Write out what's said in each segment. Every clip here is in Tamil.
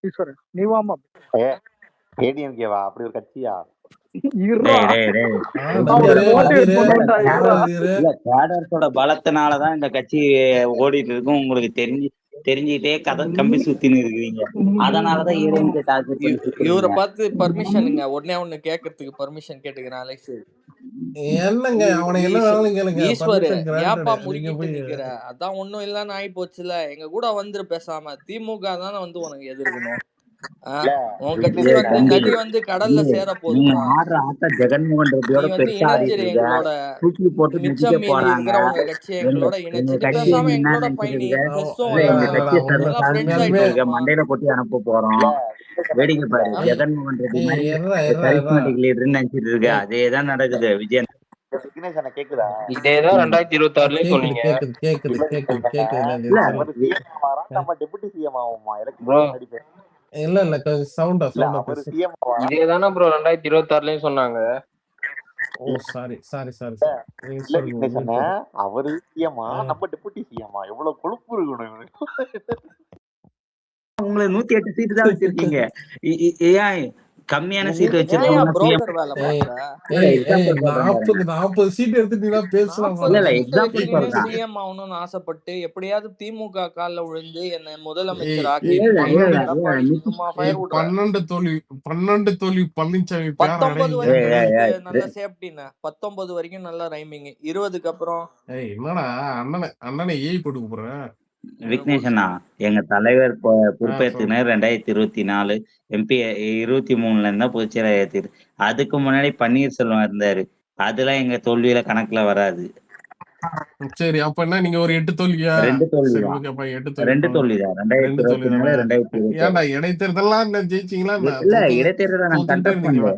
ஈஸ்வரன் நீ வாமா ஏடிஎம்கேவா அப்படி ஒரு கட்சியா? பலத்தினாலதான் இந்த கட்சி ஓடிட்டு இருக்கும். உங்களுக்கு தெரிஞ்சுக்கிட்டே கதை கம்பி சுத்தின்னு இருக்கிறீங்க. அதனாலதான் இவரை பார்த்து பர்மிஷனுங்க உடனே ஒண்ணு கேட்கறதுக்கு பர்மிஷன் கேட்டுக்கிறேன் அலெக்ஸ். என்னங்க அவனை என்ன வேணாலும் கேளுங்க. ஈஸ்வரன் ஏப்பா முறுக்கிட்டு நிக்கிற? அதான் ஒண்ணும் இல்லன்னு ஆயி போச்சுல. எங்க கூட வந்துரு பேசாம. திமுக தானே வந்து உனக்கு எதிர்க்கணும். உன் கட்சி வந்து நதி வந்து கடல்ல சேர போதுமா? ஜெகன்மோகன் ரெட்டியோட எங்களோட மிச்சம் மீறி இருக்கிற உங்க கட்சி எங்களோட இணைச்சிட்டு பேசாம எங்களோட பயணி. மண்டையில போட்டு அனுப்ப போறோம். வேடிக்கை பாரு, ஜெகன்மோகன் ரெட்டி கரிஸ்மேட்டிக் லீடர்னு நினைச்சிட்டு இருக்கு. அதேதான் நடக்குது. விஜயன் இதேதான் 2026 சொன்னீங்க. இல்ல சவுண்டா இதேதானே ப்ரோ 2026 சொன்னாங்க. ஓ சாரி அவரு சிஎம்மா நம்ம டெபுட்டி சிஎம்மா? எவ்வளவு கொழுப்பு இருக்கணும். உங்களை 108 சீட்டு தான் வச்சிருக்கீங்க. ஏன் கம்மியான சீட் வச்சிருக்கீங்க? 40 சீட் எடுத்துட்டீங்கன்னா பேசலாம். சிஎம் ஆகணும்னு ஆசைப்பட்டு எப்படியாவது திமுக கால்ல விழுந்து என்ன முதலமைச்சர் ஆக்கி 12 தோல்வி பழனிசாமி 19 வரைக்கும் நல்ல சேஃப்டினா 19 வரைக்கும் நல்ல ரைமிங். 20க்கு அப்புறம் என்னடா அண்ணனை ஏய் போட்டு போறேன். விக்னேஷனா, எங்க தலைவர் பொறுப்பேற்றுனர் 2024 MP 23ல இருந்தா பொதுச்செயலாளர் ஏத்திரு. அதுக்கு முன்னாடி பன்னீர்செல்வம் இருந்தாரு. அதெல்லாம் எங்க தோல்வியில கணக்குல வராது. சரி அப்ப என்ன நீங்க ஒரு 8 தோல்வியா? 2 தோல்விதான். 2 தோல்விதான். 2024 ஏன்டா இடைத்தேர்தல்லாம் ஜெயிச்சீங்களா? இல்ல, இடைத்தேர்தல் நான் கண்டக்ட் பண்ணல.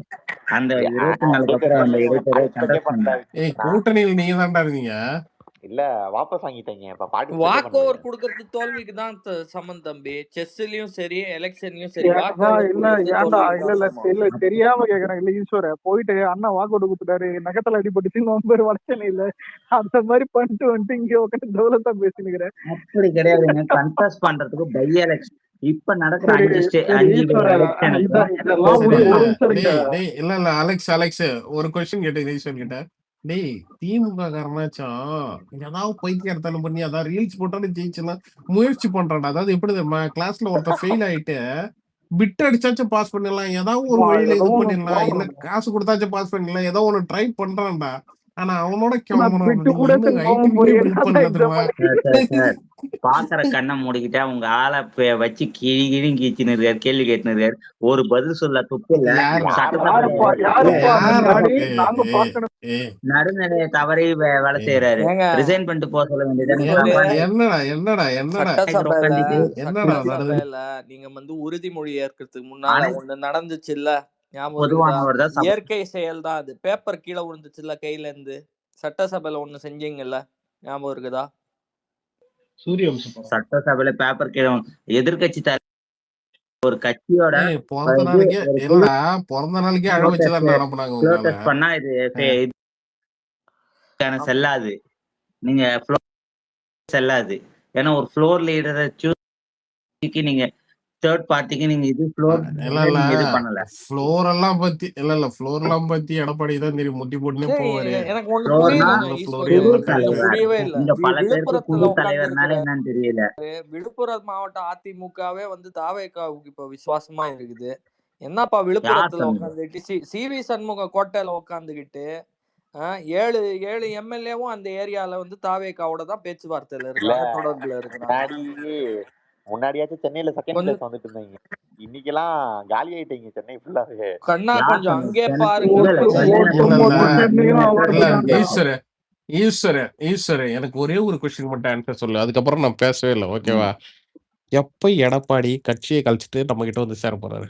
அந்த 24 அப்புறம் அந்த இடைத்தேர்தல் கண்டக்ட் பண்ணல. கூட்டணியில் நீங்க தான்டா இருந்தீங்க. இல்ல வாபஸ் வாங்கிட்டீங்க. இப்ப வாக் ஓவர் குடுக்கிறது தோல்விக்கு தான் சமம் தம்பி. செஸ்லயும் சரி எலெக்ஷன்லயும் சரி. இல்ல தெரியாம கேக்குறேன். இல்ல ஈஸ்வர போயிட்டு அண்ணா வாக் ஓவர் கொடுத்துட்டாரு, நகத்துல அடிபட்டுச்சு, நம்பர் வடச்சனே இல்ல அந்த மாதிரி பண்ணிட்டு வந்துட்டு இங்க உட்காந்து தௌலத்தா பேசினுக்கிறேன். அப்படி கிடையாது. கன்ஃபஸ் பண்றதுக்கு பை எலெக்ஷன் இப்ப நடக்கிற இல்ல அலெக்ஸ் ஒரு கொஸ்டின் கேட்டேன் ஈஸ்வரன் கிட்ட. டேய் திமுக காரனாச்சும் ஏதாவது பைத்தியக்காரத்தனம் பண்ணி அதான் ரீல்ஸ் போட்டாலும் ஜெயிச்சுலாம் முயற்சி பண்றான்டா. அதாவது எப்படி கிளாஸ்ல ஒருத்தர் ஃபெயில் ஆயிட்டு பிட் அடிச்சாச்சும் பாஸ் பண்ணிடலாம், ஏதாவது ஒரு வழியில இது பண்ணிடலாம், இல்ல காசு கொடுத்தாச்சும் பாஸ் பண்ணிடலாம், ஏதோ ஒண்ணு ட்ரை பண்றான்டா. ஆனா அவனோட பாக்குற கண்ணை மூடிக்கிட்டா உங்க ஆளை வச்சு கிழி கீச்சின்னு இருக்காரு, கேள்வி கேட்டுன்னு இருக்காரு. ஒரு பதில் சொல்ல துப்பு இல்ல. நடுநிலையை தவறி வேலை செய்யறாரு. ரிசைன் பண்ணிட்டு போக சொல்ல வேண்டியது. நீங்க வந்து உறுதிமொழி ஏற்கிறதுக்கு முன்னால ஒண்ணு நடந்துச்சு இல்ல, இயற்கை செயல் தான் அது. பேப்பர் கீழே விழுந்துச்சுல்ல கையில இருந்து, சட்டசபையில ஒண்ணு செஞ்சீங்கல்ல, ஞாபகம் இருக்குதா? சட்டசபையில பேப்பர் கீழே எதிர்கட்சி ஒரு கட்சியோட பிறந்த நாளைக்கே பண்ணா இது செல்லாது. நீங்க செல்லாது. ஏன்னா ஒரு ஃப்ளோர் லீடரை நீங்க தேர்ட் பார்ட்டிக்கு நீங்க இது ஃப்ளோர் இது பண்ணல. ஃப்ளோர் எல்லாம் பத்தி எடப்பாடி தான் தெரியும், முட்டி போட்டுனே போவாரு. எனக்கு ஒண்ணு புரியவே இல்ல. இந்த பல பேருக்கு குழு தலைவர்னால என்னன்னு தெரியல. விழுப்புரம் மாவட்ட அதிமுகவே வந்து தாவேகாவுக்கு இப்ப விசுவாசமா இருக்குது. என்னப்பா விழுப்புரத்துல உட்காந்துக்கிட்டு CV சண்முக கோட்டையில உட்காந்துக்கிட்டு 7 எம்எல்ஏவும் அந்த ஏரியால வந்து தாவேகாவோட தான் பேச்சுவார்த்தையில இருக்காங்க, தொடர்புல இருக்காங்க. முன்னாடியாச்சும் சென்னையில செகண்ட் பிளேஸ் வந்துட்டு இருந்தீங்க, இன்னைக்கெல்லாம் காலி ஆயிட்டீங்க சென்னை ஃபுல்லாவே. கண்ணா கொஞ்சம் அங்கே பாருங்க. ஈஸ்வரன் எனக்கு ஒரே ஒரு கொஸ்டின் மட்டும் ஆன்சர் சொல்லு, அதுக்கப்புறம் நான் பேசவே இல்லை, ஓகேவா? எப்ப எடப்பாடி கட்சியை கழிச்சிட்டு நம்ம கிட்ட வந்து சேர போறாரு?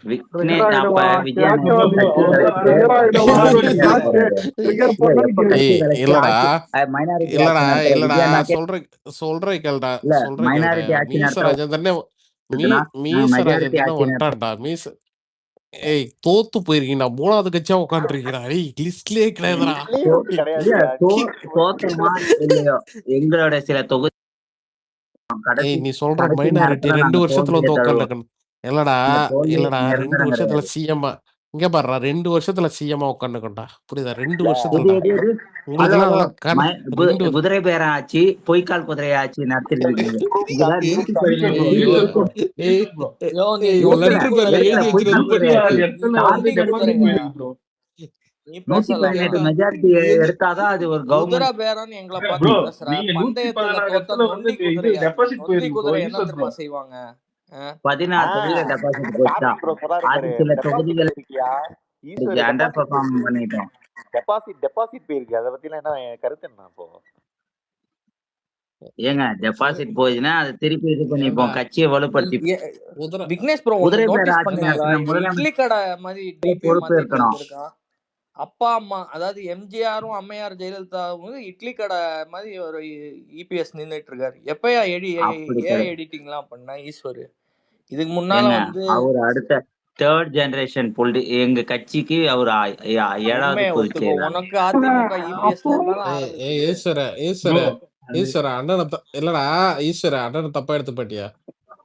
இல்லடா சொல்றேன் கேள்டா. ஏய் தோத்து போயிருக்கீங்க, 3வது கட்சியா உட்காந்துருக்கீங்களா? லிஸ்ட்லயே கிடையாதுடா. எங்களோட சில தொகுதி நீ சொல்ற மைனாரிட்டி 2 வருஷத்துல வந்து உட்காந்துருக்கணும். இல்லடா இந்த தோல்வி இல்லடா 2 நிரந்தரம் வருஷத்துல கிடையாது. சிஎம்மா இங்க பாருடா 2 வருஷத்துல சிஎம்மா உட்காந்துக்கோண்டா. புரியுதா? 2 இல்ல இது வருஷத்துலடா. இது இது ஹலோ உங்களுக்கெல்லாம் ஹலோ அதெல்லாம் கண 2 குதிரை பேர ஆச்சு, பொய்க்கால் குதிரை ஆட்சி நடத்திட்டு இருக்கீங்க. இதெல்லாம் ப்ரூஃப் 117 ஐயோ ஏய் யோ நீ ஏய் நொண்டி லெட்டர் பேர்ல குதிரையா எடுக்கல எழுதி பொய்க்கால் வச்சிருந்தது குதிரை ஆச்சு. நீ நொண்டி குதிரையா நீ பேசலாம் 118 மெஜாரிட்டி எது எடுத்தாதான் அது ஒரு குதிரை கவர்மெண்ட். பேரன்னு எங்களை பார்த்து பேசுற பந்தயத்துல தோத்த நொண்டி குதிரையா நீ? நொண்டி குதிரை என்ன தெரியுமா செய்வாங்க? 16 டெபாசிட் போச்சா. கார்த்திக் ப்ரோ சொல்றாரு அது பாரு, சில டெபாசிட் தொகுதிகள் போயிருக்கியா ஈஸ்வர், அண்டர் டெபாசிட் பெர்ஃபார்ம் போயிருக்கு, பண்ணிட்டோம். டெபாசிட் போயிருக்கு. அதை பத்தி என்ன கருத்து என்ன இப்போ? ஏங்க டெபாசிட் போச்சுன்னா அது திருப்பி இது ஏன்டா பண்ணிப்போம், கட்சியை வலுப்படுத்தி. குதிரை விக்னேஷ் ப்ரோ குதிரை ஒன்னு பேர நோட்டீஸ் ஆட்சி பண்ணீங்களா? நடத்தின இவன் முதலமைச்சர் இட்லி கடை மாதிரி டிபியை பொறுப்பு மாத்திட்டு இருக்கணும். வந்திருக்கான். அப்பா அம்மா அதாவது எம்ஜிஆரும் அம்மையார் ஜெயலலிதாவும் இட்லி கடை மாதிரி ஒரு இபிஎஸ் நின்றுட்டு இருக்காரு. எப்பயா அப்படி ஏ எடிட்டிங்லாம் பண்ண ஈஸ்வர்? இதுக்கு முன்னால ஏங்க வந்து அவர் அடுத்த தேர்ட் ஜெனரேஷன் எங்க கட்சிக்கு அவர் 7வது உண்மையை பொதுச் ஒத்துக்கோ. செயலாளர். உனக்கு அதிமுக இபிஎஸ்ல இருந்தாலும் ஏய் ஆரம்பிச்சது. ஈஸ்வர ஈஸ்வர அண்ணனை இல்லடா ஈஸ்வர அண்ணனை தப்பா எடுத்து பாட்டியா?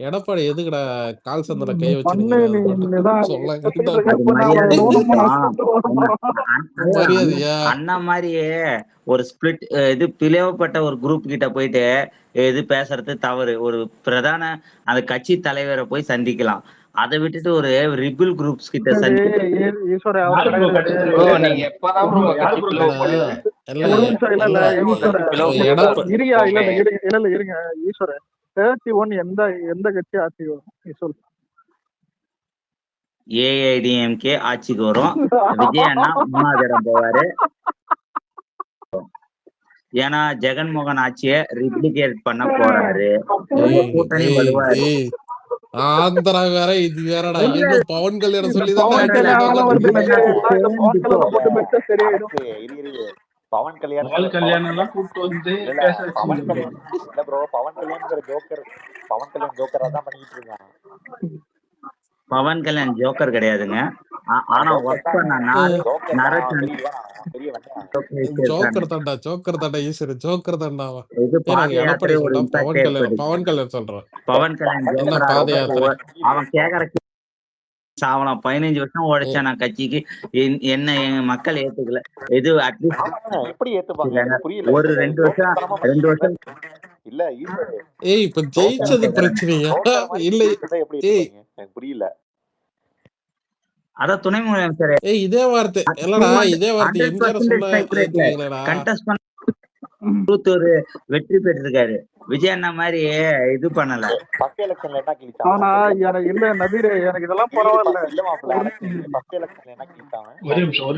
எடப்பாடி எதுக்குடா கால் சந்தில கை பண்ணு வச்சிருக்கிறாரு? நீ அது மட்டும் இதான் சொல்ல சுத்திட்டு கேட்டா அது இருக்கப்ப நான் மரியாதை லோன் நிமித்தம். மரியாதையா? அண்ணா மாதிரியே ஒரு ஸ்பிளிட் இது பிளவுபட்ட ஒரு குரூப் கிட்ட போயிட்டு இது பேசுறது தவறு. ஒரு பிரதான அந்த கட்சி தலைவரை போய் சந்திக்கலாம். அதை விட்டுட்டு ஒரு ரிபிள் குரூப்ஸ் கிட்ட ஈஸ்வர அவர் கிடையாது. ப்ரோ நீங்க எப்பதான் ப்ரோ கட்சி பிளவு பண்ணீங்க? இல்ல ஒரு நிமிஷம் இல்ல இல்ல ஈஸ்வர இரியா இல்ல இல்ல இல்ல இருங்க ஈஸ்வர 31 எந்த கட்சி ஆட்சி வரும் நீ சொல்லு. ஏஐடிஎம்கே ஆட்சிக்கு வரும். விஜய் அண்ணா 3வது இடம் போவாரு. ஏன்னா ஜெகன்மோகன் ஆட்சியை ரிப்ளிகேட் பண்ண போறாரு. கூட்டணி வலுவா ஆந்திரா வேற இது வேறடா. ஐயோ பவன் கல்யாணம் சொல்லிதான் பவன் கல்யாணம் கூப்பிட்டு வந்து இல்ல ப்ரோ, பவன் கல்யாண்ங்கிற ஜோக்கரா தான் பண்ணிட்டு இருக்கான். பவன் கல்யாண் ஜோக்கர் கிடையாதுங்க. ஆனா ஒர்க் பண்ணா ஜோக்கர் தாண்டா ஈஸ்வர ஜோக்கர் தாண்டாவா. இது எடப்பாடி ஒரு சொல்றான் பவன் கல்யாணம் சொல்றான். பவன் கல்யாண் என்ன பாத யாத்திரை? அவன் கேக்குற சாவலாம். 15 வருஷம் உழைச்சா நான் கட்சிக்கு என்ன எங்க மக்கள் ஏத்துக்கல. இது அட்லீஸ்ட் எப்படி ஏத்துப்பாங்க புரியல. ஒரு 2 வருஷம் இல்ல ஏய் இப்ப ஜெயிச்சது பிரச்சனையா இல்ல? எனக்கு புரியல. அதான் துணை முதலமைச்சர் ஏய் இதே வார்த்தை இல்லடா, இதே வார்த்தை எம்ஜிஆர் சொன்னா ஏத்துக்கீங்களடா. கண்டெஸ்ட் பண்ண ஒரு வெற்றி பெற்றிருக்காரு. விஜய் அண்ணா மாதிரி இது பண்ணல. ஃபர்ஸ்ட் எலெக்ஷன்ல என்ன கிழிச்சான்? ஆனா எனக்கு இல்ல நபீர் எனக்கு இதெல்லாம் பரவாயில்ல. இல்ல மாப்ள ஃபர்ஸ்ட் எலெக்ஷன்ல என்ன கிழிச்சான்? ஒரே நிமிஷம்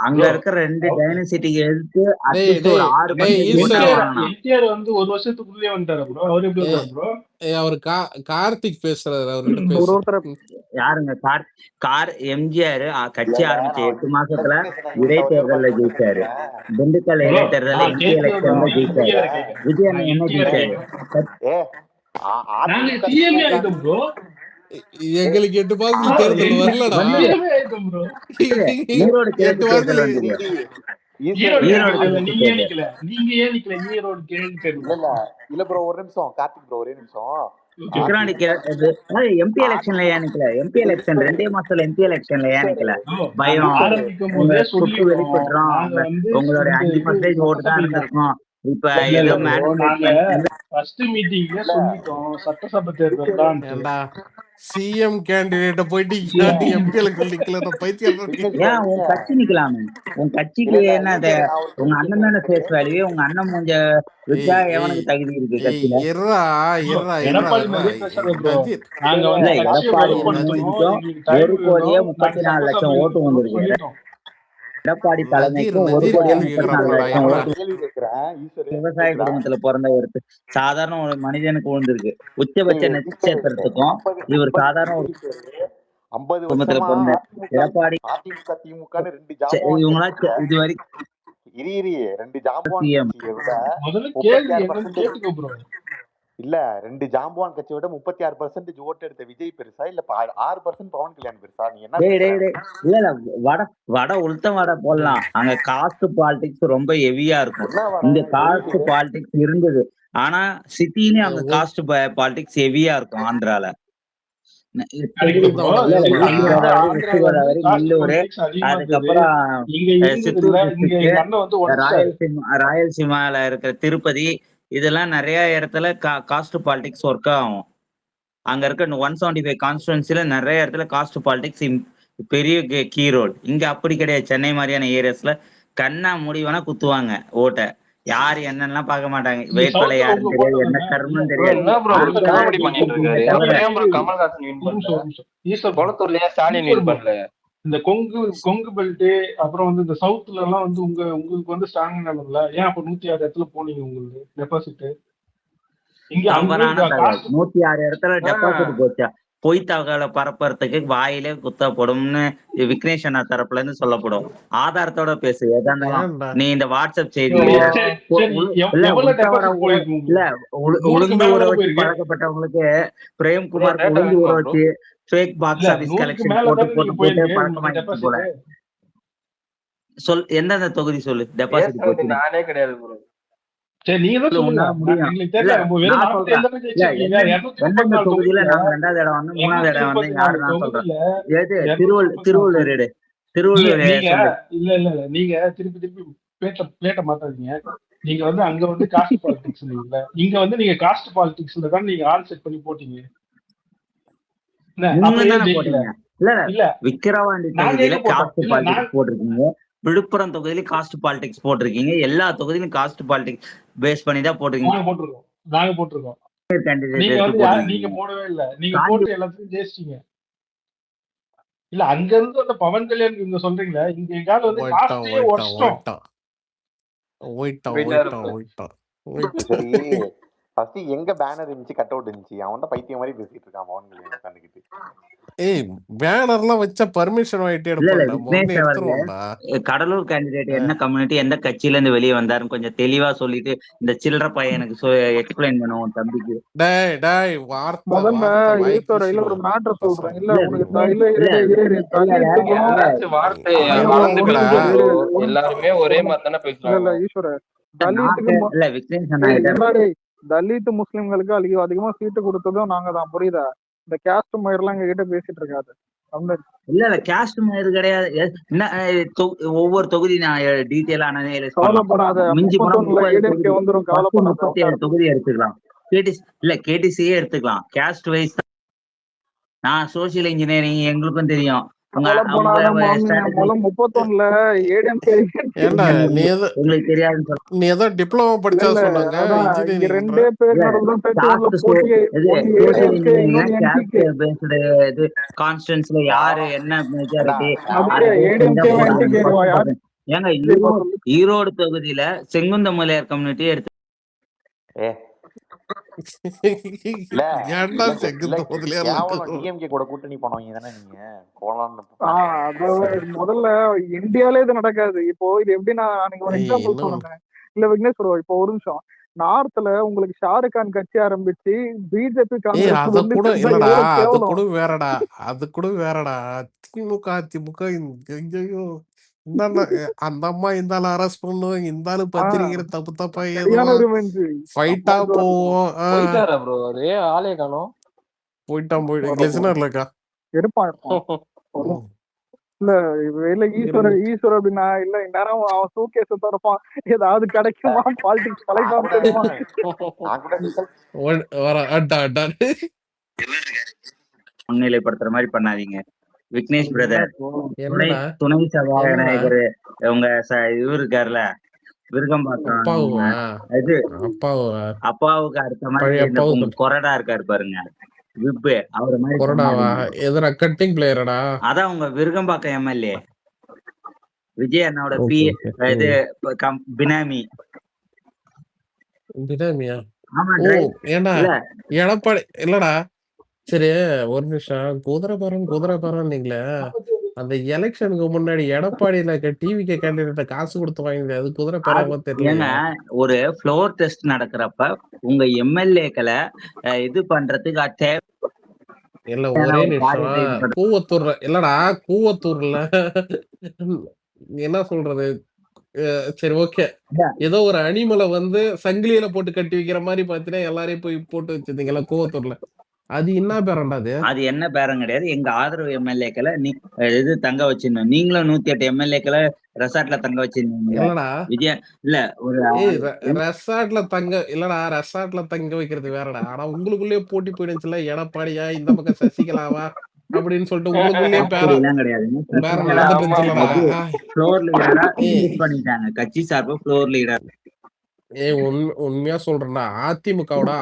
அங்க இருக்கிற 2 டைனசிட்டிக்கு எடுத்து என்டிஆர் வந்து ஒரு வருஷத்துக்குள்ளே வந்துட்டாரு ப்ரோ. அவர் எப்படி வந்தாரு ப்ரோ? அவர் கார்த்திக் பேசுறாரு. அவர்கிட்ட யாருங்க? எம்ஜிஆர் கட்சி ஆரம்பிச்ச 8 மாசத்துல இடைத்தேர்தல்ல ஜெயிச்சாரு. திண்டுக்கல் இடைத்தேர்தல்ல எம்பி எலெக்ஷன்ல ஜெயிச்சாரு. விஜய் அண்ணா என்ன ஜெயிச்சாரு? எங்களுக்கு 8 மாசத்துல தேர்தல் வரலடா. ஈரோடு கிழக்கு தேர்தல் வந்து இல்ல ப்ரோ ஒரு நிமிஷம் கார்த்திக் ப்ரோ ஒரே நிமிஷம். எம்பி எலெக்ஷன்ல ஏன் நிக்கல? எம்பி எலெக்ஷன் 2 மாசத்துல எம்பி எலெக்ஷன்ல ஏன் நிக்கல? பயம் வெளிப்பட்டுறோம். உங்களோட 5% ஓட்டு தான் இருந்திருக்கும். இப்ப ஏதோ சட்டசபை தேர்தல் சிஎம் கேண்டிடேட்ட போயிட்டு எம்பி எலெக்ஷன் நிக்கல பைத்தியம். ஏன் உன் கட்சி நிக்கலாமே? உன் கட்சிக்கு என்ன? உங்க அண்ணன் தானே ஃபேஸ் வேல்யூ. உங்க அண்ணன் மூஞ்ச வச்சா எவனுக்கு தகுதி இருக்கு கட்சியில? எடப்பாடி 1,34,00,000 ஓட்டு வந்துருக்கு. எடப்பாடி தலைமைக்கு 1,34,00,000 ஓட்டு. விவசாய குடும்பத்துல பிறந்த ஒரு சாதாரண ஒரு மனிதனுக்கு விழுந்திருக்கு. உச்சபட்ச நட்சத்திரத்துக்கும் இவர் சாதாரண ஒரு 50 குடும்பத்துல பிறந்த எடப்பாடி இவங்களா இதுவரைக்கும் இல்ல 2 ஜாம்பவான் கட்சியை விட 36% ஓட்டு எடுத்த விஜய் பெருசா இல்ல 6% பவன் கல்யாண் பெருசா? நீ என்ன இல்ல வட உளுத்தம் வடை போடலாம். அங்க காஸ்ட் பாலிடிக்ஸ் ரொம்ப ஹெவியா இருக்கும். இந்த காஸ்ட் பாலிடிக்ஸ் இருந்தது. ஆனா சிட்டிலயும் அங்க காஸ்ட் பாலிடிக்ஸ் ஹெவியா இருக்கும் ஆந்திரால. Correct bro. ஆமா. நீங்க வந்து வெஸ்ட் ஆந்திரால வந்து கோதாவரி, காஸ்ட் நெல்லூர், பாலிடிக்ஸ் அதிகமா இருக்குது. அதுக்கப்புறம் இங்க இருக்குதுல்ல, சித்தூர் இங்க டிஸ்ட்ரிக்ட், எங்க அண்ணன் வந்து உடச்சிட்டாரு. ராயலசீமால இருக்கிற திருப்பதி, இதெல்லாம் நிறைய இடத்துல காஸ்ட் பாலிடிக்ஸ் ஒர்க் ஆகும். அங்க இருக்க 175 கான்ஸ்டுவன்சில நிறைய இடத்துல காஸ்ட் பாலிடிக்ஸ் பெரிய கீ ரோல். இங்க அப்படி கிடையாது. சென்னை மாதிரியான ஏரியாஸ்ல கண்ணா முடிவானா குத்துவாங்க ஓட்டை. யாரு என்னெல்லாம் பார்க்க மாட்டாங்க. இங்க வேட்பாளர் சவுத்துல யாருன்னு உங்க தெரியாது, கோட்டை என்ன தானே. இல்ல கர்மம் ப்ரோ தெரியாது. என்ன ப்ரோ இல்ல காமெடி நீங்க பண்ணிட்டு நீங்க இருக்காரு. நீங்க அப்புறம் ஏன் ப்ரோ கமல்ஹாசன் வின் ஒரு பண்ணல? நிமிஷம் ஒரு நிமிஷம் ஈஸ்வர் bro. கொளத்தூர்ல ஏன் ஸ்டாலின் ஈஸ்வர் வின் bro. பண்ணல? இந்த கொங்கு பெல்ட் அப்புறம் வந்து இந்த சவுத்துல எல்லாம் வந்து உங்களுக்கு வந்து ஸ்ட்ராங் இல்ல. ஏன் அப்ப 106 இடத்துல போனீங்க உங்களுக்கு டெபாசிட்? இங்க அங்கேயே தவறான தகவல். காஸ்ட் 106 இடத்துல டெபாசிட் போச்சா? பொய் தகவலை பரப்புறதுக்கு வாயிலே குத்தப்படும்னு விக்னேஷ் அண்ணா தரப்புல இருந்து சொல்லப்படும். ஆதாரத்தோட பேசு. எதா இருந்தாலும் ஏன்டா நீ இந்த வாட்ஸ்அப் செய்தியில சரி சரி இல்ல எவ்வளவு உள்தவர டெபாசிட் போயிருக்கு இல்ல உங்களுக்கு? 100க்கு உளுந்து மேல ஊற தானே வச்சு போயிருக்கு. பழக்கப்பட்டவங்களுக்கு ப்ரோ பிரேம்குமாருக்கு டேட்டா உளுந்து ஊற வேணுமா ப்ரோ? வச்சு ஃபேக் பாக்ஸ் இல்ல ஆபீஸ் 100க்கு கலெக்ஷன் மேல போட்டு தானே போட்டு நீங்க போட்டு போயிருக்கு உங்களுக்கு பழக்கமாயிடுச்சு போல. டெபாசிட். எந்தெந்த தொகுதி சொல்லு டெபாசிட் பேசுறது போச்சுன்னு. நானே கிடையாது ப்ரோ. சரி நீங்க தான் சொல்லுங்க. உன்னால முடியும். எங்களுக்கு இல்ல தெரியல. வெறும் நான் 47 சொல்றேன். தானே இல்ல ஜெயிச்சிருக்கீங்க. எந்தெந்த 234 தொகுதியில தொகுதியில நாங்க 2வது இடம் வந்து 3வது இடம் வந்து யாரு 234 நான் சொல்றேன். தொகுதியில எது 234 திருவள்ளூர் தொகுதி. எடு. நீங்க திருவள்ளூர் நீங்க சொல்லு. இல்ல நீங்க திருப்பி பிளேட்ட மாத்தாதீங்க. நீங்க வந்து அங்க வந்து காஸ்ட் பாலிடிக்ஸ் இல்ல, இங்க வந்து நீங்க காஸ்ட் பாலிடிக்ஸ்ல தான் நீங்க ஆல் செட் பண்ணி போட்டீங்க. என்ன நீங்க அப்புறம் ஏன் தானே ஜெயிக்கல? போட்டீங்க. இல்ல இல்ல விக்கிரவாண்டி நாங்க தொகுதியில எங்க போட்டோம்? காஸ்ட் இல்ல பாலிடிக்ஸ் போட்டிருக்கீங்க. விழுப்புரம் தொகுதியில காஸ்ட் பாலிடிக்ஸ் போட்டிருக்கீங்க. எல்லா தொகுதியிலும் காஸ்ட் பாலிடிக்ஸ் பேஸ் பண்ணி தான் போட்டிருக்கீங்க. நாங்க போட்டிருக்கோம். கேண்டிடேட் நீங்க எடுத்து வந்து நீங்க போட்டிருக்கீங்க. போடவே இல்ல. நீங்க காஞ்சி போட்டு எல்லாத்தையும் ஜெயிச்சிட்டீங்க. இல்ல அங்க இருந்து அந்த பவன் கல்யாண் இவங்க சொல்றீங்களா, இங்க எங்கால வந்து ஓயிட்டான் காஸ்டே உடச்சிட்டோம். போயிட்டாரு ப்ரோ. சரி ஃபர்ஸ்ட் எங்க பேனர் இருந்துச்சு, கட் அவுட் இருந்துச்சு. அவன் தான் பைத்தியம் மாதிரி பேசிட்டு இருக்கான் பவன் கல்யாணம் உட்காந்துக்கிட்டு. ஏய் பேனர்லாம் வச்சா பர்மிஷன் வாங்கிட்டு இல்ல எடுப்பான்டா. முதல்ல விக்னேஷ் அவர்கள் எடுத்துருவோம்டா. கடலூர் கேண்டிடேட் என்ன கம்யூனிட்டி எந்த கட்சியில இருந்து வெளியே வந்தாருன்னு கொஞ்சம் தெளிவா சொல்லிட்டு இந்த சில்லற பையனுக்கு எக்ஸ்பிளைன் பண்ணுவோம் தம்பிக்கு. டேய் வார்த்தை முதல்ல வாய்க்கு ஈஸ்வர இல்ல ஒரு விஷயம் மேட்டர் சொல்றேன். இல்ல இல்ல உனக்கு விக்னேஷ் இல்ல இல்ல தலித்துக்கும் யாராச்சும் வார்த்தையை அதெல்லாம் அளந்து விடுடா. பேசுங்க ப்ரோ. ஒரு எல்லாருமே ஒரே மாதிரி தானே இல்ல பேசுறாங்க. ஈஸ்வர நாட்டு தலித்துக்கு இல்ல விக்னேஷ் அண்ணா கிட்ட என்னடா தலித் முஸ்லிம்களுக்கு அதிகமா சீட்டு கொடுத்ததும் நாங்க தான். புரியுதா? இந்த கேஸ்ட் மயிரெல்லாம் எங்க கிட்ட பேசிட்டு இருக்காது. இல்ல கேஸ்ட் இது கிடையாது. என்ன ஒவ்வொரு தொகுதி நான் டீட்டெயிலா அனலைஸ் பண்ணலாம். கவலைப்படாத. மிஞ்சி போனா 31 ஏடிஎம்கே வந்துரும். கவலைப்படாத. 37 தொகுதி எடுத்துக்கலாம். கேடிசியே எடுத்துக்கலாம். கேஸ்ட் வைஸ் நான் சோசியல் இன்ஜினியரிங் எங்களுக்கும் தெரியும். கவலைப்படாத மாமி. முதல்ல 31ல ஏடிஎம்கே ஏன்டா நீ ஏதோ உங்களுக்கு தெரியாதுன்னு சொல்ல. நீ ஏதோ டிப்ளமோ படிச்சா சொன்னாங்க அதான் இங்க இன்ஜினியரிங் ரெண்டே பேர் நடுவுல பேச்சு உள்ள போட்டியே. ஒன்னு ஏடிஎம்கே இன்னொன்னு என்டிகே. இது கான்ஸ்டன்ஸ்ல யாரு என்ன மெஜாரிட்டி அதே ஏடிஎம்கே என்டிகே யாரு? ஏங்க ஈரோடு தொகுதியில செங்குந்தமலையார் கம்யூனிட்டி எடுத்து இல்ல ஏன்டா செங்குந்த முதலியார் கேவலம் டிஎம்கே கூட கூட்டணி போனவங்க தானே நீங்க. முதல்ல இந்தியாலே இது நடக்காது. இப்போ இது எப்படின்னா நீங்க ஒரு எக்ஸாம்பிள் சொல்லுங்க. இல்ல விக்னேஷ் ப்ரோ, இப்போ ஒரு நிமிஷம். நார்த்ல உங்களுக்கு ஷாருக் கான் கட்சி ஆரம்பிச்சு பிஜேபி காங்கிரஸ் அது கூட இல்லடா. அது கூட வேறடா. திமுக அதிமுக ஐயோ அந்த அம்மா இந்த அரெஸ்ட் பண்ணுவோம். இந்த பத்திரிகை தப்பு தப்பா ஃபைட்டா போவோம். போயிட்டாரா ப்ரோ? அது ஆளே காணோம். போயிட்டான் கிளிசனர்லக்கா இருப்பான். இல்ல இல்ல ஈஸ்வர அப்படின்னா இல்ல இந்நேரம் அவன் சூக்கேஸ் திறப்பான். ஏதாவது கிடைக்குமா? பாலிடிக்ஸ் பழைப்பான் தெரியுமா? முன்னிலைப்படுத்துற மாதிரி பண்ணாதீங்க விக்னேஷ் பிரதர். துணை சபாநாயகர் உங்க இவரு இருக்காருல விருகம்பாக்கம், இது அப்பாவுக்கு அடுத்த மாதிரி உங்க கொறடா இருக்காரு பாருங்க விப்பு, அவரு மாதிரி கட்டிங் பிளேயரடா. அதான் உங்க விருகம்பாக்கம் எம்எல்ஏ விஜய் அண்ணாவோட இது பினாமி. எடப்பாடி இல்லடா. சரி ஒரு நிமிஷம். குதிரைபரம் நீங்களே அந்த எலெக்ஷனுக்கு முன்னாடி எடப்பாடியில டிவிக்கு கேண்டிடேட்ட காசு கொடுத்து வாங்கி அது குதிரைபரமா தெரியல. ஒரு ஃப்ளோர் டெஸ்ட் நடக்கிறப்ப உங்க எம்எல்ஏக்களை இது பண்றதுக்கு இல்ல ஒரே நிமிஷம். கூவத்தூர்ல இல்லடா, கூவத்தூர்ல என்ன சொல்றது? சரி ஓகே, ஏதோ ஒரு அனிமலை வந்து சங்கிலியில போட்டு கட்டி வைக்கிற மாதிரி பாத்தீங்கன்னா எல்லாரையும் போய் போட்டு வச்சிருந்தீங்கல்ல கூவத்தூர்ல. அது என்ன பேரண்டா அது? அது என்ன பேரம் கிடையாது. எங்க ஆதரவு எம்எல்ஏக்களை இது தங்க வச்சிருந்தோம். நீங்களும் 108 எம்எல்ஏக்களை ரெசார்ட்ல தங்க வச்சிருந்தீங்க இல்லடா விஜய. இல்ல ஒரு ஏய் ரெசார்ட்ல தங்க இல்லடா, ரெசார்ட்ல தங்க வைக்கிறது வேறடா. ஆனா உங்களுக்குள்ளேயே போட்டி போயிடுச்சுல, எடப்பாடியா இந்த பக்கம் சசிகலாவா அப்படின்னு சொல்லிட்டு உங்களுக்குள்ளேயே அப்படி எல்லாம் கிடையாதுங்க. பேரம் சசிகலா நடந்துட்டு இருந்துச்சுலடா. ஃப்ளோர் லீடரா ஏய் இன்க்ரீஸ் பண்ணிட்டாங்க. கட்சி சார்பு ஃப்ளோர் லீடர். ஏய் உண்மையா சொல்றேன்டா, அதிமுகவோட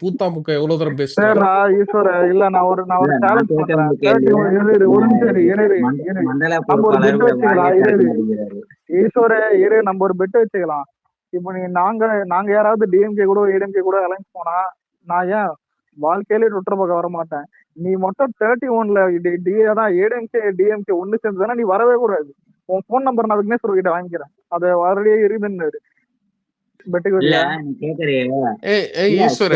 பூத்தாமுக எவ்வளவு தூரம் பெஸ்ட். சரிடா ஈஸ்வர, இல்ல நான் ஒரு இல்ல, நான் சேலஞ்ச் கேட்ட பண்றேன். ஒரு கேள்வி, ஒரு நிமிஷம் இரு. மண்டல நம்ம ஒரு பொறுப்பாளர் பெட் வச்சுக்கலாம். வாயை திறக்க மாட்டேங்கிறாரு. ஈஸ்வர இரு, நம்ம ஒரு பெட் வச்சுக்கலாம். இப்போ நாங்க யாராவது டிஎம்கே கூட ஏடிஎம்கே கூட அலைன்ஸ் போனா நான் ஏன் வாழ்க்கையிலே ட்விட்டர் பக்கம் வர மாட்டேன். நீ மட்டும் 31ல தான் ஏடிஎம்கே டிஎம்கே ஒண்ணு சேர்ந்துதானே நீ வரவே கூடாது. உன் போன் நம்பர் நான் விக்னேஸ்வர் கிட்ட வாங்கிக்கிறேன். அது ஆல்ரெடியே இருக்குன்னு பெட்டுக்கு இல்ல வச்சியா? நீ கேக்குறியே. ஏய் ஈஸ்வர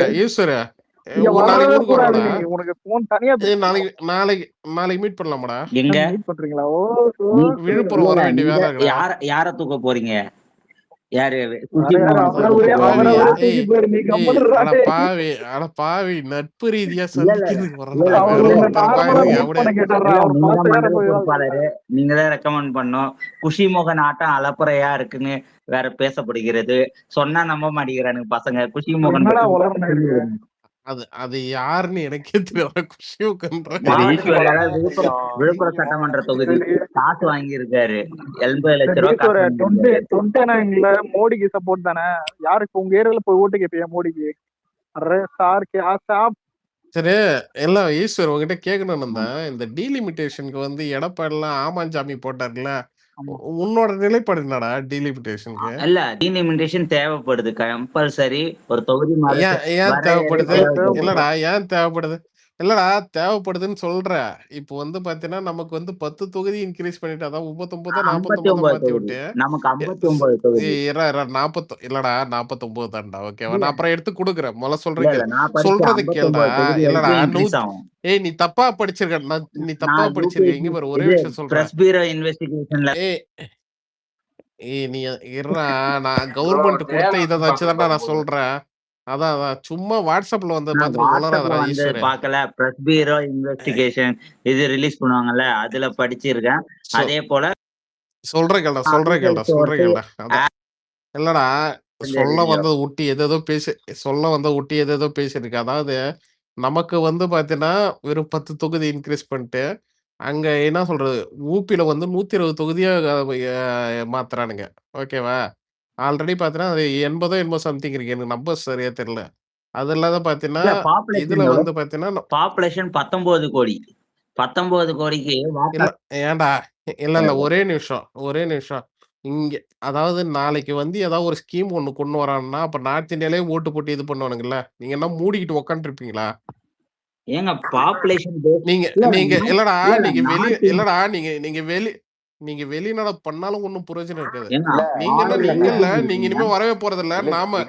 இங்க ஒரு நாளைக்கு வரவே ஊருக்கு கூடாது. வரடா. நீ உனக்கு போன் தனியா ஏய் நாளைக்கு மீட் பண்ணலாமாடா? எங்க மீட் பண்றீங்களா? ஓ விழுப்புரம் வர வேண்டிய வேலை இருக்குடா. யார தூக்க போறீங்க? யாரு அட பாவி, நட்பு ரீதியா நீங்கதான் ரெக்கமெண்ட் பண்ணோம். குஷிமோகன் ஆட்டம் அலப்புறையா இருக்குன்னு வேற பேசப்படுகிறது. சொன்னா நம்ப மாட்டேங்கிறானுங்க பசங்க. குஷிமோகன் அது யாருன்னு எனக்கே தெரியல. விழுப்புரம் சட்டமன்ற தொகுதி காசு வாங்கி இருக்காரு 80 லட்சம் ரூபாய். மோடிக்கு சப்போர்ட் தானே? யாருக்கு உங்க ஏரியால போய் ஓட்டு கேட்பியா மோடிக்கு? சரி, எல்லாம் ஈஸ்வர் உங்ககிட்ட கேட்கணும் தான். இந்த டீலிமிட்டேஷனுக்கு வந்து எடப்பாடிலாம் ஆமாஞ்சாமி போட்டார்ல, உன்னோட நிலைப்பாடு என்னடா டீலிமிட்டேஷனுக்கு? இல்ல, டீலிமிட்டேஷன் தேவைப்படுது கம்பல்சரி. ஒரு தொகுதி ஏன் தேவைப்படுது? ஏன் தேவைப்படுது? தேவைப்படுதுன்னு சொல்ற. இப்போ வந்து பாத்தீங்கன்னா நமக்கு வந்து 10 தொகுதி இன்க்ரீஸ் பண்ணிட்டு, அதான் 39 49 மாத்தி விட்டு நமக்கு 59 தொகுதி. 49 தான்டா. ஓகேவா? நான் அப்புறம் எடுத்து கொடுக்குறேன். முதல்ல சொல்றது கேளுடா. ஏய் நீ தப்பா படிச்சிருக்க. நீ தப்பா படிச்சிருக்க. இங்க பாரு, ஒரே விஷயம் சொல்றேன். ஏய் நீ நான் கவர்மெண்ட் கொடுத்த இதை வச்சுதான்டா நான் சொல்றேன். அதான் சும்மா வாட்ஸ்அப்ல வந்து பாக்கல. பிரஸ் பீரோ இன்வெஸ்டிகேஷன் இது ரிலீஸ் பண்ணுவாங்கல்ல, அதுல படிச்சிருக்கேன். அதே போல சொல்றேன் கேளுடா. இல்லடா, சொல்ல வந்தது ஊட்டி எதோ பேசிருக்கு. அதாவது நமக்கு வந்து பாத்தீங்கன்னா வெறும் 10 தொகுதி இன்க்ரீஸ் பண்ணிட்டு, அங்க என்ன சொல்றது, ஊபில வந்து 120 தொகுதியா மாத்துறானுங்க. ஓகேவா? ஆல்ரெடி பாத்தீங்கன்னா அது 80 சம்திங் இருக்கு. எனக்கு நம்பர் சரியா தெரியல. அது இல்லாத பாத்தீங்கன்னா இதுல வந்து பாத்தீங்கன்னா பாப்புலேஷன் 19 கோடி. 19 கோடிக்கு ஏன்டா இல்ல ஒரே நிமிஷம். இங்க அதாவது நாளைக்கு வந்து ஏதாவது ஒரு ஸ்கீம் ஒண்ணு கொண்டு வரான்னா, அப்ப நார்த் இந்தியாலயே ஓட்டு போட்டு இது பண்ணுவானுங்கல்ல, நீங்க என்ன மூடிக்கிட்டு உட்காந்துட்டு இருப்பீங்களா? ஏங்க பாப்புலேஷன் நீங்க வெளிநாடு பண்ணாலும் ஒண்ணும் பிரயோஜனம் இருக்காது. நீங்க இனிமே வரவே போறது இல்ல. நாம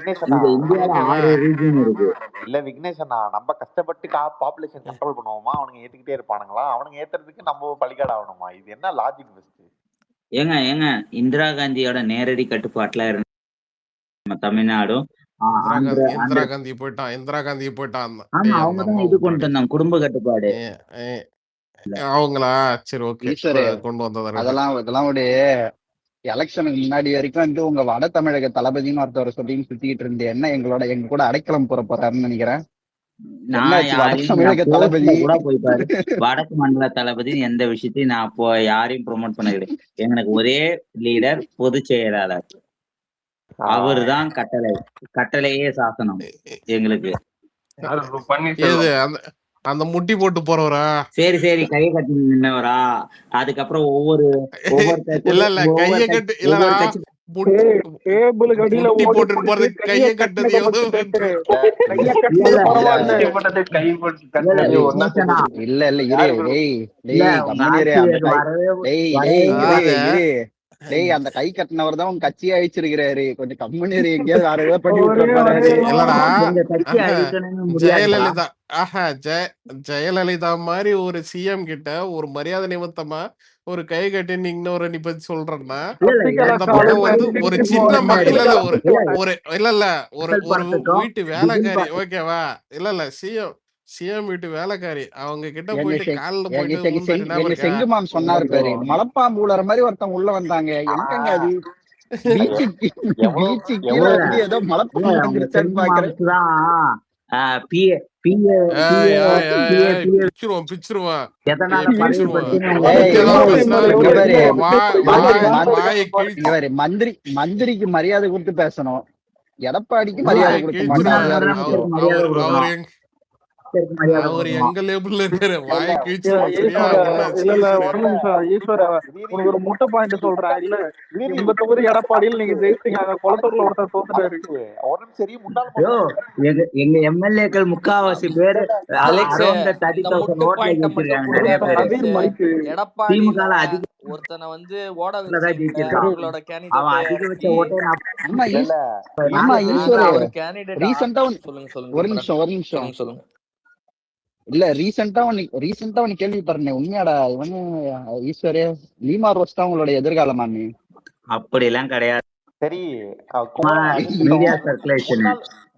இல்ல விக்னேஷனா, நம்ம கஷ்டப்பட்டு பாப்புலேஷன் கண்ட்ரோல் பண்ணுவோமா? அவனுங்க ஏத்துக்கிட்டே இருப்பானுங்களா? அவனுங்க ஏத்துறதுக்கு நம்ம பலிகாடு ஆகணுமா? இது என்ன லாஜிக் பெஸ்ட்? ஏங்க இந்திரா காந்தியோட நேரடி கட்டுப்பாட்டுல இருந்த நம்ம தமிழ்நாடும் இந்திரா காந்தி போயிட்டான். அவங்கதான் இது கொண்டு வந்தாங்க, குடும்ப கட்டுப்பாடு. அவங்களா? சரி, ஓகே, கொண்டு வந்தது. அதெல்லாம் ஒரு எலெக்ஷனுக்கு முன்னாடி வரைக்கும் வந்து உங்க வட தமிழக தளபதினு ஒருத்தவர் சொல்லி சுத்திட்டு இருந்தேன். என்ன எங்க கூட அடைக்கலம் போறாருன்னு நினைக்கிறேன். வடக்கு மண்டல தளபதி எந்த விஷயத்தையும் நான் இப்போ யாரையும் ப்ரொமோட் பண்ண கிடையாது. எனக்கு ஒரே லீடர் பொதுச் செயலாளர். அவருதான் கட்டளையே சாசனம் எங்களுக்கு. அந்த முட்டி போட்டு போறவரா? சரி கையை கட்டி நின்னவரா? அதுக்கப்புறம் ஒவ்வொரு கையை கட்டு முட்டி போட்டு போறது, கையை கட்டது அந்த கை கட்டினவர் தான் உங்க கட்சியை அழிச்சிருக்கிறாரு. கொஞ்சம் கம்முனு எங்கேயாவது வேற ஏதாவது பண்ணி விட்டுறாரு. ஜெயலலிதா மாதிரி ஒரு சிஎம் கிட்ட ஒரு மரியாதை நிமித்தமா ஒரு கை கட்டி இன்னொரு நீ பத்தி சொல்றேன்னா, அந்த பக்கம் வந்து ஒரு சின்ன ஒரு வீட்டு வேலைக்காரி. ஓகேவா? இல்ல சிஎம் சிஎம் வீட்டு வேலைக்காரி அவங்க கிட்ட எங்க போயிட்டு செங் காலில் எங்க போயிட்டு செங்க ஊந்தாரு. செங் ஞாபகம் எங்க இருக்கா? செங்குமாம் சொன்னாரு பாரு, மலைப்பாம்பு உலற மாதிரி ஒருத்தன் உள்ள வந்தாங்க. எங்கங்க அது? பீச்சுக்கு எவ்வளவு பீச்சு கீழே எவ்வளவு வந்து ஏதோ இல்ல மலைப்பாம்பு அவங்க வந்துருச்சான்னு பாக்குறேன். செங்கு தான் பிஏ பிஏ ஏய் ஏய் பிஏ ஏய் பிஏ பிச்சிருவான் பிச்சிருவான் எதனால ஏய் பதவி பிச்சிருவான். பத்தின்னு ஏய் உங்களுக்கு பத்தி இங்க ஏதாவது பாரு, பேசினா இங்க பாரு, வாயை இங்க கிழிச்சு பாரு, மந்திரிக்கு மரியாதை கொடுத்து பேசணும். எடப்பாடிக்கு இல்ல மரியாதை வாயை கொடுக்க முன்னாள் மாட்டான். கிழிச்சிருவேன். வேற விஷயம். முதலமைச்சருக்கு மரியாதை அவர் அவர் கொடுக்கணும், மரியாதை அவர் கொடுக்கணும். எங்க லேபிள்ல இருக்காரு. வாயை இல்ல கிழிச்சிருவோம் சரியா? ஈஸ்வர ஒண்ணு இல்ல இல்ல சீரியஸ்லி. ஒரு நிமிஷம் ஈஸ்வர, உனக்கு ஒரு முட்டை பாயிண்ட் சொல்றேன். இல்ல உங்க தொகுதி எடப்பாடியில் நீங்க ஜெயிச்சீங்க, அங்க குளத்தூர்ல ஒருத்தர் தோத்துட்டாரு. ஒரு நிமிஷம் சரி, முன்னாள் ஐயோ எங்க எம்எல்ஏக்கள் முக்காவாசி பேரு அலெக்ஸ் அரௌண்ட் இந்த 30,000 முட்டு ஓட்ல பாயிண்ட மட்டும் ஜெயிச்சிருக்காங்க நிறைய புரிஞ்சுக்கோ பேரு. அலெக்ஸ். நவீன் மைக்கு எடப்பாடியில திமுக அதிக ஒருத்தனை வந்து ஓட தான் வச்சீங்கல்ல, ஜெயிச்சிருக்கான். உங்களோட அவன் கேண்டிடேட்டை அதிகபட்ச இறக்கி. ஓட்டே ஆமா இல்ல இல்ல ஆமா BJP ஈஸ்வர, அவர் கேண்டிடேட் ரீசெண்டா சொல்லுங்க ஒரு சொல்லுங்க நிமிஷம் ஒரு நிமிஷம் சொல்லுங்க சொல்லுங்க. இல்ல ரீசெண்டா ஒன்னு கேள்விப்படுறேன். உண்மையாடா இவனு ஈஸ்வரே லீமா ரோஸ் தான் உங்களோட எதிர்காலமாமே? அப்படி எல்லாம் கிடையாது. சரி, குமார் அது மீடியா இருக்கட்டும். சர்க்குலேஷன்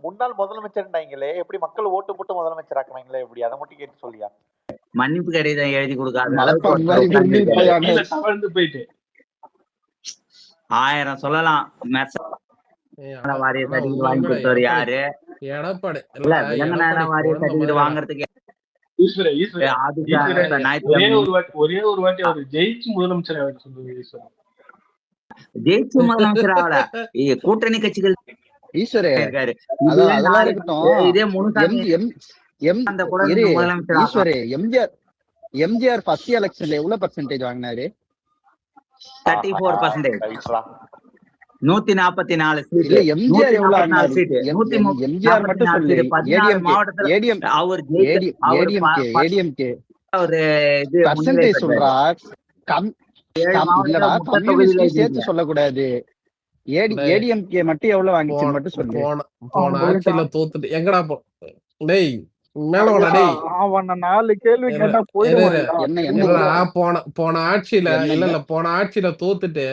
முன்னாள் முதலமைச்சர்னாங்களே, எப்படி மக்கள் ஓட்டு போட்டு முதலமைச்சர் ஆக்குனாங்களே, எப்படி அதை மட்டும் கேட்டு சொல்லியா? மன்னிப்பு கடிதம் எழுதி கொடுக்காத அளவுக்கு மலைப்பாம்பு ஒருத்தர் மாதிரி விரும்பி உட்கார்ந்திருக்காரு. போயாங்க. கீழே தவழ்ந்து போயிட்டு 1000 சொல்லலாம். ஏய், வாரிய ஆனா சர்டிபிகேட் வாங்கி உண்மையுமே கொடுத்தவர் எடப்பாடி யாரு? எடப்பாடி இல்ல இல்ல விலங்கின எடப்பாடி வாரிய குழந்தை சர்டிபிகேட் மாதிரிடா. வாங்குறதுக்கு ஈஸ்வர ஈஸ்வர அது ஈஸ்வர ஒரே ஞாயிற்றுக்கிழமை ஒரு வாட்டி அவர் ஜெயிச்சு முதலமைச்சர் அவர் சொல்லுங்க ஈஸ்வரன். ஜெயிச்சு முதலமைச்சர் ஆகல, கூட்டணி கட்சிகள் ஈஸ்வரே இருக்காரு. அதெல்லாம் நாலு இருக்கட்டும். இதே முனுசாமி எம் கூட இரு முதலமைச்சர் ஆகலாம். ஈஸ்வரே, எம்ஜிஆர் ஃபர்ஸ்ட் எலெக்ஷன்ல எவ்வளவு பர்சன்டேஜ் வாங்கினாரு? 34%. ரைட்ரா. 144 சீட். இல்ல எம்ஜிஆர் எவ்வளவு 144 வாங்கினாரு? சீட். எம்ஜிஆர் மட்டும் 144 சொல்லு. சீட். 14 மாவட்டத்துல ஏடிஎம் அவர் ஏடிஎம்கே ஒரு இது பர்சன்டேஜ் சொல்றா. இல்லடா, கம்யூனிஸ்ட் சேர்த்து சொல்லக்கூடாது. ஏடிஎம்கே மட்டும் எவ்வளவு வாங்கிச்சுன்னு மட்டும் சொல்லு. போன ஆட்சியில தோத்துட்டு எங்கடா டேய் மேல வாடா டேய். அவன் 4 கேள்வி கேட்டா போயிடுவான். போன ஆட்சியில இல்ல போன ஆட்சியில தோத்துட்டு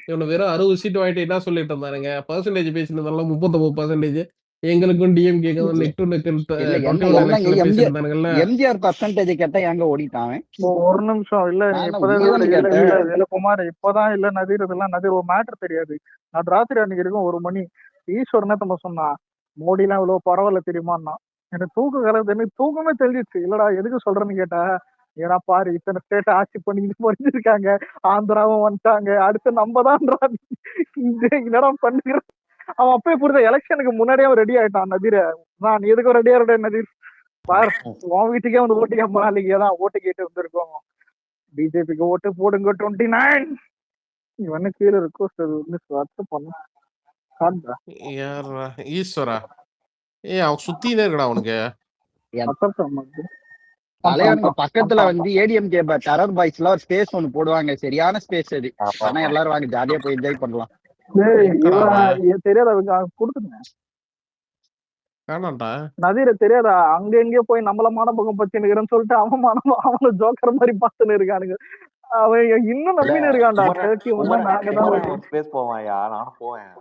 இவனு வெறும் 60 சீட் வாங்கிட்டு என்ன சொல்லிட்டு இருந்தாருங்க? பர்சன்டேஜ் பேசினதெல்லாம் 39%. எங்களுக்கும் டிஎம்கே எம்ஜிஆர் பர்சன்டேஜ் கேட்டா எங்க ஓடிட்டான்? ஒரு நிமிஷம் இல்ல, இல்ல குமார் இப்பதான் இல்ல நதீர், இதெல்லாம் நதீர் ஒரு மேட்டர் தெரியாது. நான் ராத்திரி அன்னைக்கு இருக்கும் 1 மணி ஈஸ்வரனே தம்ம சொன்னா மோடி எல்லாம் இவ்வளவு பரவாயில்ல தெரியுமான்னா. எனக்கு தூக்கம் கலந்து, எனக்கு தூக்கமே தெரிஞ்சிச்சு. இல்லடா எதுக்கு சொல்றேன்னு கேட்டா, ஏன்னா பாரு இத்தனை ஸ்டேட் ஆட்சி பண்ணிட்டு படிச்சிருக்காங்க, ஆந்திராவும் வந்துட்டாங்க, அடுத்து நம்ம தான் என்னடா பண்ணிக்கிறோம். அவன் அப்பயே புரியுத, எலெக்ஷனுக்கு முன்னாடியே அவன் ரெடி ஆயிட்டான். நதீர நான் எதுக்கும் ரெடியா இருக்கேன் நதீர், பாரு உன் வீட்டுக்கே வந்து ஓட்டு கேட்போம், நாளைக்கு ஏதான் ஓட்டு கேட்டு வந்திருக்கோம், பிஜேபிக்கு ஓட்டு போடுங்க 29. இவனு கீழே ரிக்வஸ்ட் பண்ண ஈஸ்வரா. அவன் சுத்தினே இருக்கடா அவனுக்கு. தலைவனுக்கு பக்கத்துல வந்து ஏடிஎம்கே டெரர் பாய்ஸ் எல்லாம் ஒரு ஸ்பேஸ் ஒண்ணு போடுவாங்க, சரியான ஸ்பேஸ் அது. ஆனா எல்லாரும் வாங்க ஜாலியா போய் என்ஜாய் பண்ணலாம். தெரியாதா கொடுத்துருங்க காணாண்டா நதீர, தெரியாதா அங்க எங்கேயோ போய் நம்மள மனப்பக்கம் பச்சுன்னு சொல்லிட்டு அவன ஜோக்கர் மாதிரி பார்த்துன்னு இருக்கானுங்க. அவன் இன்னும் நம்பின்னு இருக்கான்டா. ஸ்பேஸ் போவாயா? நானும் போவேன்.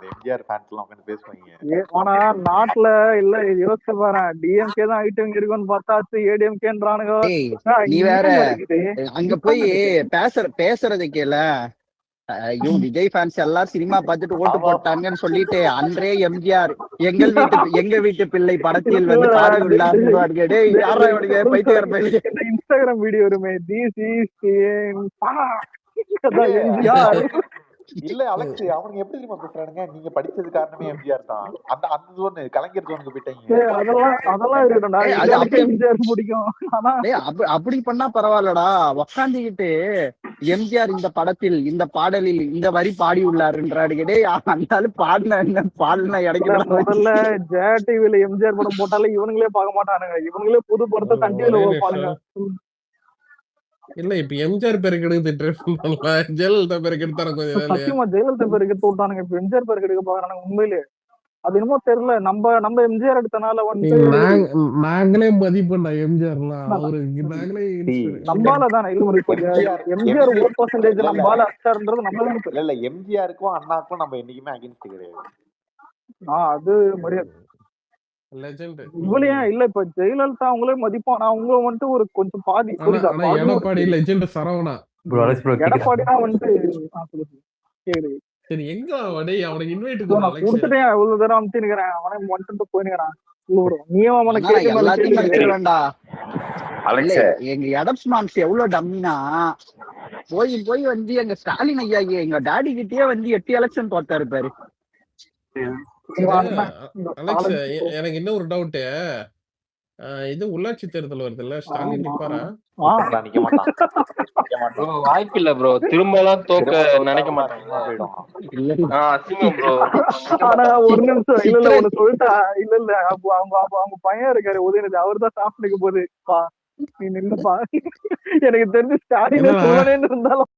எம்ஜிஆர் ஃபேன்ஸ் எல்லாம் உட்கார்ந்து பேசுவாங்க. ஆனா நாட்டுல இல்ல யோசிச்சு பாரு, டிஎம்கே தான் ஐட்டம் இருக்குன்னு பார்த்தாச்சு ஏடிஎம்கேன்றானுங்க. நீ வேற அங்க போய் பேசுறதுக்கு இல்ல, விஜய் ஃபேன்ஸ் எல்லாரும் சினிமா பார்த்துட்டு ஓட்டு போட்டாங்கன்னு சொல்லிட்டு அன்றே எம்ஜிஆர் எங்க வீட்டு பிள்ளை படத்தில் வந்து இன்ஸ்டாகிராம் வீடியோ வருமே, இல்ல அலெக்ஸ், அவனுக்கு எப்படி தெரியுமா பேசுறானுங்க? நீங்க படிச்சது காரணமே எம்ஜிஆர் தான். அந்த ஜோன் கலைஞர் ஜோனுக்கு போயிட்டீங்க. அப்படி பண்ணா பரவாயில்லடா. உக்காந்துக்கிட்டு எம்ஜிஆர் இந்த படத்தில் இந்த பாடலில் இந்த வரி பாடி உள்ளாருன்றாடுகிட்டே அந்த பாடின என்ன பாடின இடைக்கு முதல்ல ஜெயா டிவில எம்ஜிஆர் படம் போட்டாலே இவனுங்களே பார்க்க மாட்டானுங்க, இவனுங்களே புது படத்தை தண்டியில வைப்பானுங்க. இல்ல இப்ப எம்ஜிஆர் பேருக்கு எடுத்துட்டு ஜெயலலிதா பேருக்கு எடுத்தாங்க. சத்தியமா ஜெயலலிதா பேருக்கு எடுத்து விட்டானுங்க, இப்ப எம்ஜிஆர் பேருக்கு எடுக்க பாக்குறானுங்க. உண்மையிலே அது என்னமோ தெரியல, நம்ம எம்ஜிஆர் எடுத்தனால வந்து நாங்களே மதிப்பண்டா எம்ஜிஆர்லாம் நம்பால தானே. எம்ஜிஆர் 1% நம்பால அச்சார்ன்றது நம்ம இல்ல எம்ஜிஆருக்கும் அண்ணாக்கும் நம்ம என்னைக்குமே அகைன்ஸ்ட் கிடையாது. அது மரியாதை லெஜெண்ட். இவ்வளவு இல்ல இப்ப ஜெயலலிதா அவங்களே மதிப்பானா அவங்க வந்துட்டு ஒரு கொஞ்சம் பாதி ஆனா புரியுதா ஆனா பாதி ஒரு Edappadi legend Saravana. Bro Alex bro கேக்குதா? எடப்பாடினா வந்துட்டு சொல்லுங்க. சரி சரி எங்க டேய் அவனுக்கு இன்வைட் ப்ரோ கொடு நான் அலெக்ஸ். கொடுத்துட்டேன் இவ்வளவு தூரம் அமுத்தினுக்கிறேன் அவனே வந்துட்டு போயினுக்கிறான் ப்ரோ நீயும் அவனை ஆனா கேட்க மேல எல்லாத்தையும் கேள்வி மறைச்சிட வேண்டா. இல்ல அலெக்ஸ் எங்க எடப்ஸ்மான்ஸ் எவ்வளவு டம்மினா போய் வந்து எங்க ஸ்டாலின் ஐயா எங்க டாடி கிட்டயே வந்து 8 எலெக்ஷன் தோத்தாரு பாரு. சரி இந்த அலெக்ஸ் காலேஜ் எனக்கு இன்னும் ஒரு டவுட். இது உள்ளாட்சி தேர்தல் வருதுல்ல, ஸ்டாலின் நிப்பாரா? நிக்க மாட்டான் நிக்க மாட்டான். ப்ரோ வாய்ப்பு இல்ல ப்ரோ, திரும்பலாம் தோக்க திரும்ப நினைக்க தோத்தாருன்னா மாட்டாங்க. போயிடும். அசிங்கம் ப்ரோ. ஆனா ஒரு நிமிஷம் இல்ல சித்ரா ஒண்ணு சொல்லிட்டா இல்ல அப்போ அவங்க பையன் இருக்காரு உதயநிதி அவர் தான் சாப்பிட்டுக்க போகுது பா நீ நின்னுப்பா எனக்கு தெரிஞ்சு ஸ்டாலின் என்னடா சொல்லணும்னு இருந்தாலும்